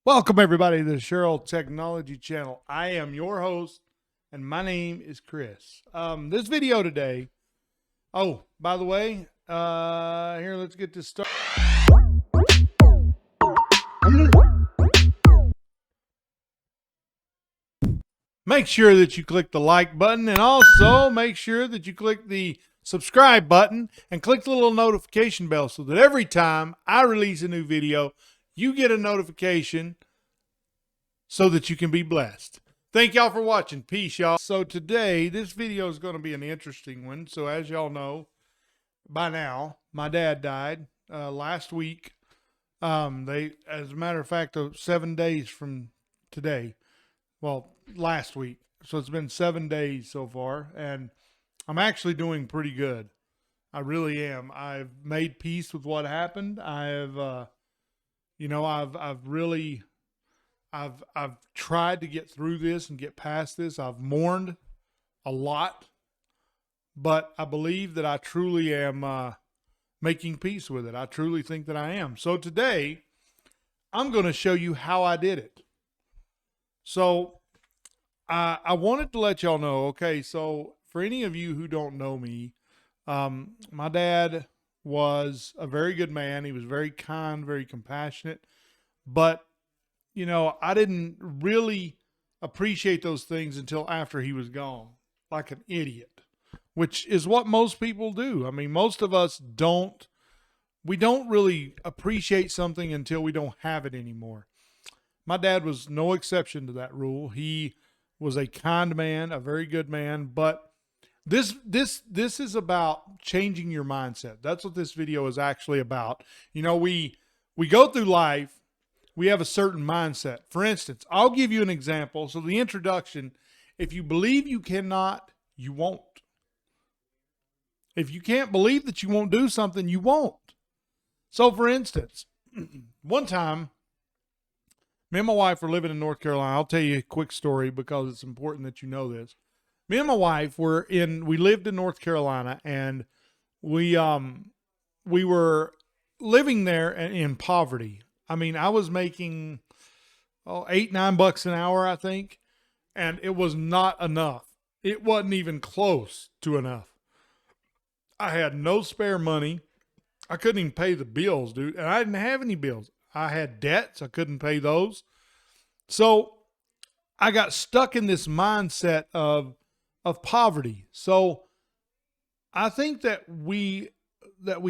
Welcome, everybody, to the Cheryl Technology Channel. I am your host, and my name is Chris. This video today. Oh, by the way, here, let's get this started. Make sure that you click the like button, and also make sure that you click the subscribe button and click the little notification bell so that every time I release a new video, you get a notification so that you can be blessed. Thank y'all for watching. Peace, y'all. So today, this video is going to be an interesting one. So as y'all know by now, my dad died last week. As a matter of fact, 7 days from today. Well, last week. So it's been 7 days so far, and I'm actually doing pretty good. I really am. I've made peace with what happened. I've tried to get through this and get past this. I've mourned a lot, but I believe that I truly am making peace with it. I truly think that I am. So today, I'm going to show you how I did it. So I wanted to let y'all know, okay, so for any of you who don't know me, my dad was a very good man. He was very kind, very compassionate, but you know, I didn't really appreciate those things until after he was gone, like an idiot, which is what most people do. I mean, most of us don't really appreciate something until we don't have it anymore. My dad was no exception to that rule. He was a kind man, a very good man, but this is about changing your mindset. That's what this video is actually about. You know, we go through life, we have a certain mindset. For instance, I'll give you an example. So the introduction, if you believe you cannot, you won't. If you can't believe that you won't do something, you won't. So for instance, one time, me and my wife were living in North Carolina. I'll tell you a quick story because it's important that you know this. Me and my wife we lived in North Carolina, and we were living there in poverty. I mean, I was making $8-9 an hour, I think, and it was not enough. It wasn't even close to enough. I had no spare money. I couldn't even pay the bills, dude, and I didn't have any bills. I had debts. I couldn't pay those. So I got stuck in this mindset of poverty. So I think that we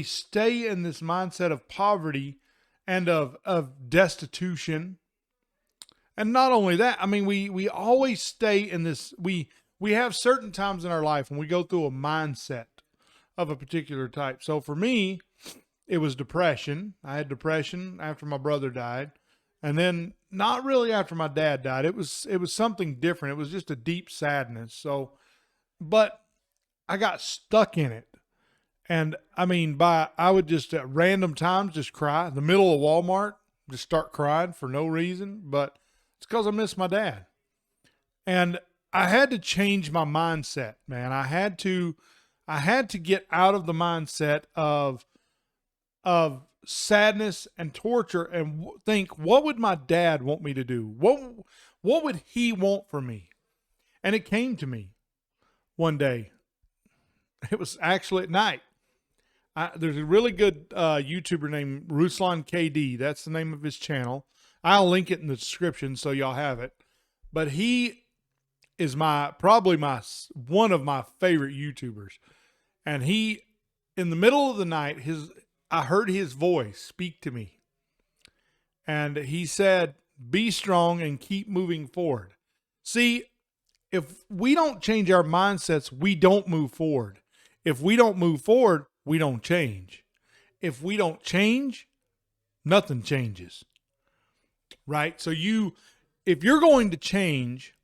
stay in this mindset of poverty and of destitution. And not only that, I mean, we always stay in this, we have certain times in our life when we go through a mindset of a particular type. So for me, it was depression. I had depression after my brother died. And then not really after my dad died. It was something different. It was just a deep sadness. So, but I got stuck in it. And I mean, I would just at random times just cry in the middle of Walmart, just start crying for no reason, but it's because I miss my dad. And I had to change my mindset, man. I had to get out of the mindset of sadness and torture and think, what would my dad want me to do? What would he want from me? And it came to me one day. It was actually at night. There's a really good YouTuber named Ruslan KD. That's the name of his channel. I'll link it in the description so y'all have it. But he is probably one of my favorite YouTubers. And he, in the middle of the night, I heard his voice speak to me. And he said, be strong and keep moving forward. See, if we don't change our mindsets, we don't move forward. If we don't move forward, we don't change. If we don't change, nothing changes. Right? So if you're going to change,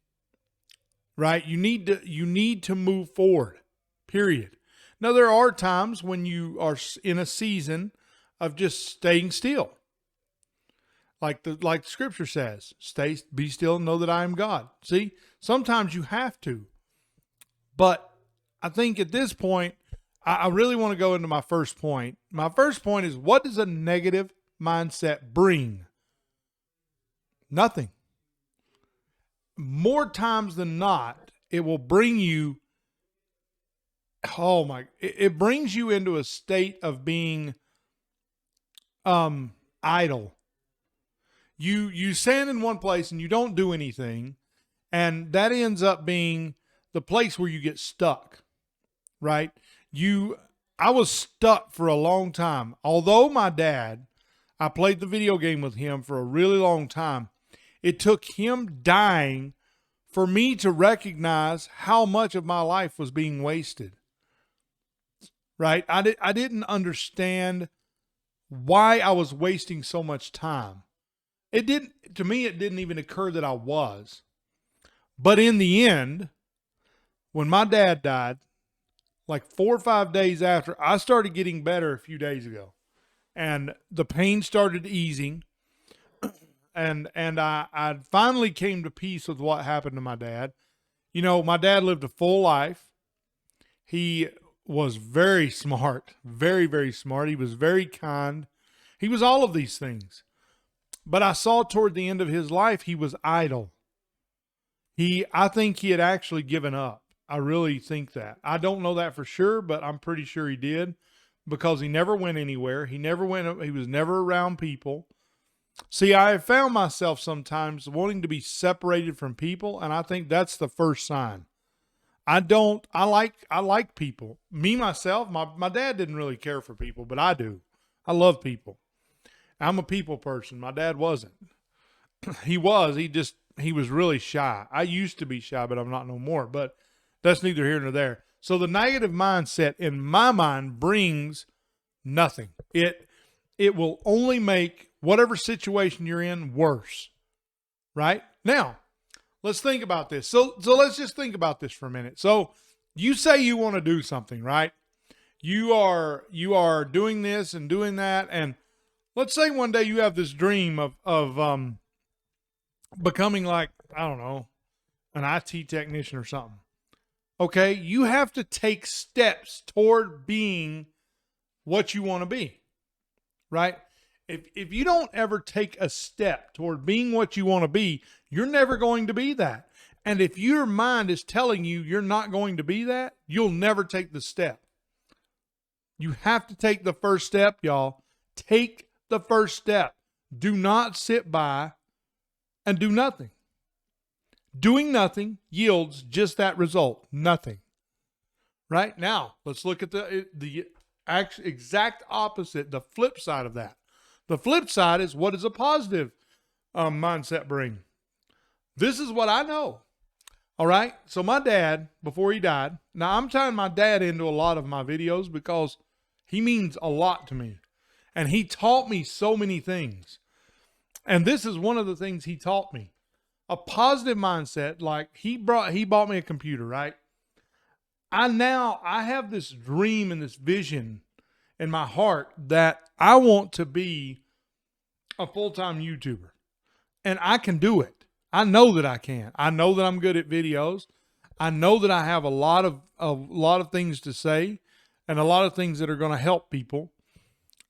right, you need to move forward. Period. Now there are times when you are in a season of just staying still. Like the scripture says, be still and know that I am God. See, sometimes you have to. But I think at this point, I really want to go into my first point. My first point is, what does a negative mindset bring? Nothing. More times than not, it will bring you, it brings you into a state of being idle. You stand in one place and you don't do anything, and that ends up being the place where you get stuck, right? I was stuck for a long time. Although my dad, I played the video game with him for a really long time. It took him dying for me to recognize how much of my life was being wasted. Right? I didn't understand why I was wasting so much time. To me, it didn't even occur that I was. But in the end, when my dad died, like 4 or 5 days after, I started getting better a few days ago. And the pain started easing. And I finally came to peace with what happened to my dad. You know, my dad lived a full life. He was very smart, very, very smart. He was very kind. He was all of these things. But I saw toward the end of his life, he was idle. I think he had actually given up. I really think that. I don't know that for sure, but I'm pretty sure he did, because he never went anywhere. He was never around people. See, I have found myself sometimes wanting to be separated from people, and I think that's the first sign. I like people. Me, myself, my dad didn't really care for people, but I do. I love people. I'm a people person. My dad wasn't. He was really shy. I used to be shy, but I'm not no more. But that's neither here nor there. So the negative mindset in my mind brings nothing. It will only make whatever situation you're in worse. Right? Now, let's think about this. So let's just think about this for a minute. So you say you want to do something, right? You are doing this and doing that, and let's say one day you have this dream of becoming, like, I don't know, an IT technician or something. Okay, you have to take steps toward being what you want to be, right? If you don't ever take a step toward being what you want to be, you're never going to be that. And if your mind is telling you you're not going to be that, you'll never take the step. You have to take the first step, y'all. Take the first step. Do not sit by and do nothing. Doing nothing yields just that result, nothing. Right? Now, let's look at the exact opposite, the flip side of that. The flip side is, what does a positive mindset bring? This is what I know. All right? So my dad, before he died, now I'm tying my dad into a lot of my videos because he means a lot to me. And he taught me so many things. And this is one of the things he taught me. A positive mindset, like he bought me a computer, right? I have this dream and this vision in my heart that I want to be a full-time YouTuber. And I can do it. I know that I can. I know that I'm good at videos. I know that I have a lot of things to say and a lot of things that are going to help people.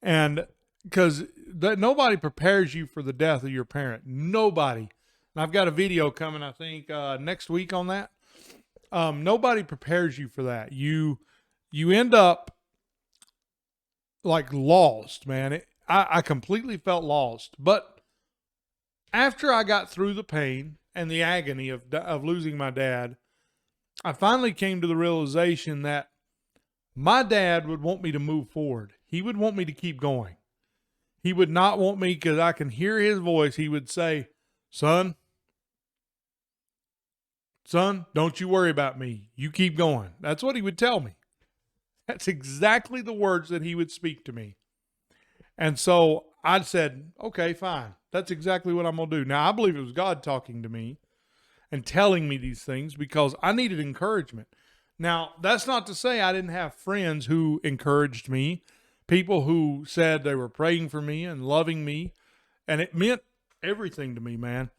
And because nobody prepares you for the death of your parent. Nobody. And I've got a video coming, I think, next week on that. Nobody prepares you for that. You end up like lost, man. I completely felt lost. But after I got through the pain and the agony of losing my dad, I finally came to the realization that my dad would want me to move forward. He would want me to keep going. He would not want me, because I can hear his voice. He would say, son, don't you worry about me. You keep going. That's what he would tell me. That's exactly the words that he would speak to me. And so I said, okay, fine. That's exactly what I'm going to do. Now, I believe it was God talking to me and telling me these things because I needed encouragement. Now, that's not to say I didn't have friends who encouraged me, people who said they were praying for me and loving me, and it meant everything to me, man.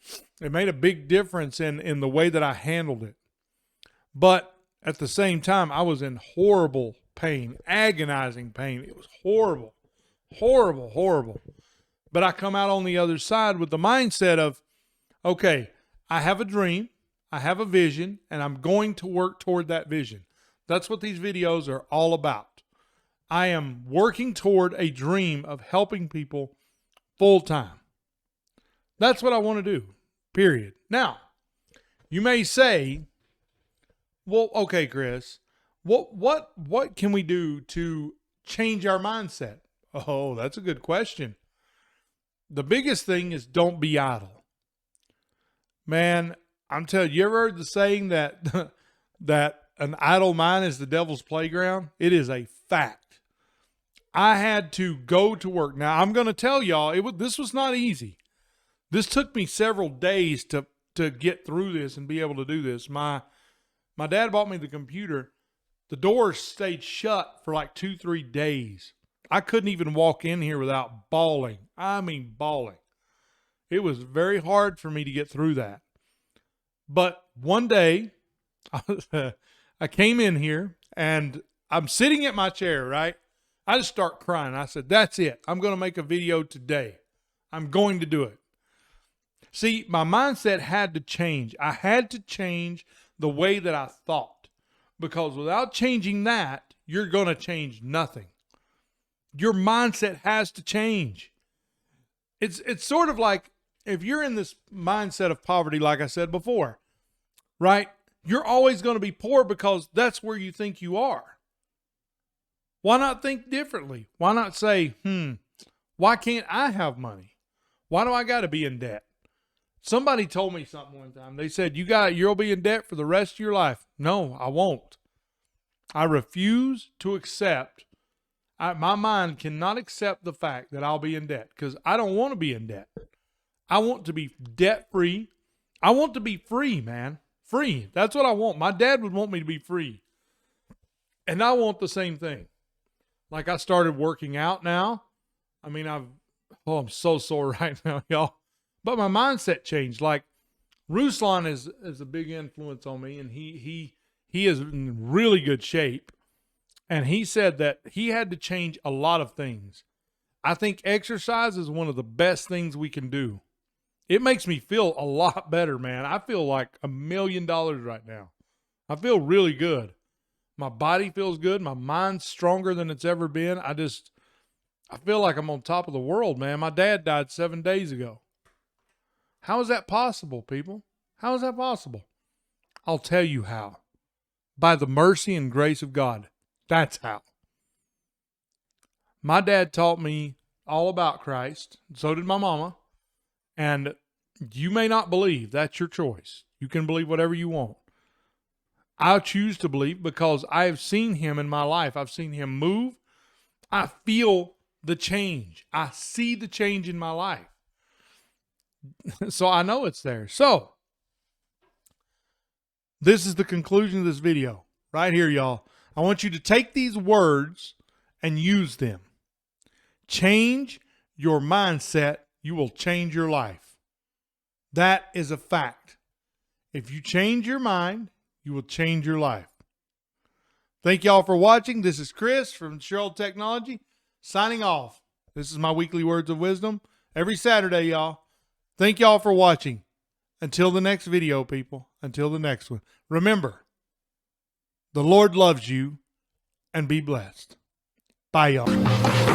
It made a big difference in the way that I handled it. But at the same time, I was in horrible pain, agonizing pain. It was horrible, horrible, horrible. But I come out on the other side with the mindset of, okay, I have a dream, I have a vision, and I'm going to work toward that vision. That's what these videos are all about. I am working toward a dream of helping people full time. That's what I want to do, period. Now, you may say, well, okay, Chris, what can we do to change our mindset? Oh, that's a good question. The biggest thing is don't be idle. Man, I'm telling you, you ever heard the saying that that an idle mind is the devil's playground? It is a fact. I had to go to work. Now, I'm going to tell y'all, this was not easy. This took me several days to get through this and be able to do this. My dad bought me the computer. The doors stayed shut for like 2-3 days. I couldn't even walk in here without bawling. I mean, bawling. It was very hard for me to get through that. But one day, I came in here and I'm sitting at my chair, right? I just start crying. I said, that's it. I'm going to make a video today. I'm going to do it. See, my mindset had to change. I had to change the way that I thought, because without changing that, you're going to change nothing. Your mindset has to change. It's sort of like if you're in this mindset of poverty, like I said before, right? You're always going to be poor because that's where you think you are. Why not think differently? Why not say, why can't I have money? Why do I got to be in debt? Somebody told me something one time. They said, you'll be in debt for the rest of your life. No, I won't. I refuse to accept. My mind cannot accept the fact that I'll be in debt, because I don't want to be in debt. I want to be debt free. I want to be free, man. Free. That's what I want. My dad would want me to be free. And I want the same thing. Like, I started working out now. I mean, I'm so sore right now, y'all. But my mindset changed. Like, Ruslan is a big influence on me, and he is in really good shape. And he said that he had to change a lot of things. I think exercise is one of the best things we can do. It makes me feel a lot better, man. I feel like $1 million right now. I feel really good. My body feels good. My mind's stronger than it's ever been. I feel like I'm on top of the world, man. My dad died 7 days ago. How is that possible, people? How is that possible? I'll tell you how. By the mercy and grace of God. That's how. My dad taught me all about Christ. So did my mama. And you may not believe. That's your choice. You can believe whatever you want. I choose to believe because I have seen him in my life. I've seen him move. I feel the change. I see the change in my life. So I know it's there. So this is the conclusion of this video right here, y'all. I want you to take these words and use them. Change your mindset. You will change your life. That is a fact. If you change your mind, you will change your life. Thank y'all for watching. This is Chris from Cheryl Technology signing off. This is my weekly words of wisdom every Saturday, y'all. Thank y'all for watching. Until the next video, people. Until the next one. Remember, the Lord loves you, and be blessed. Bye, y'all.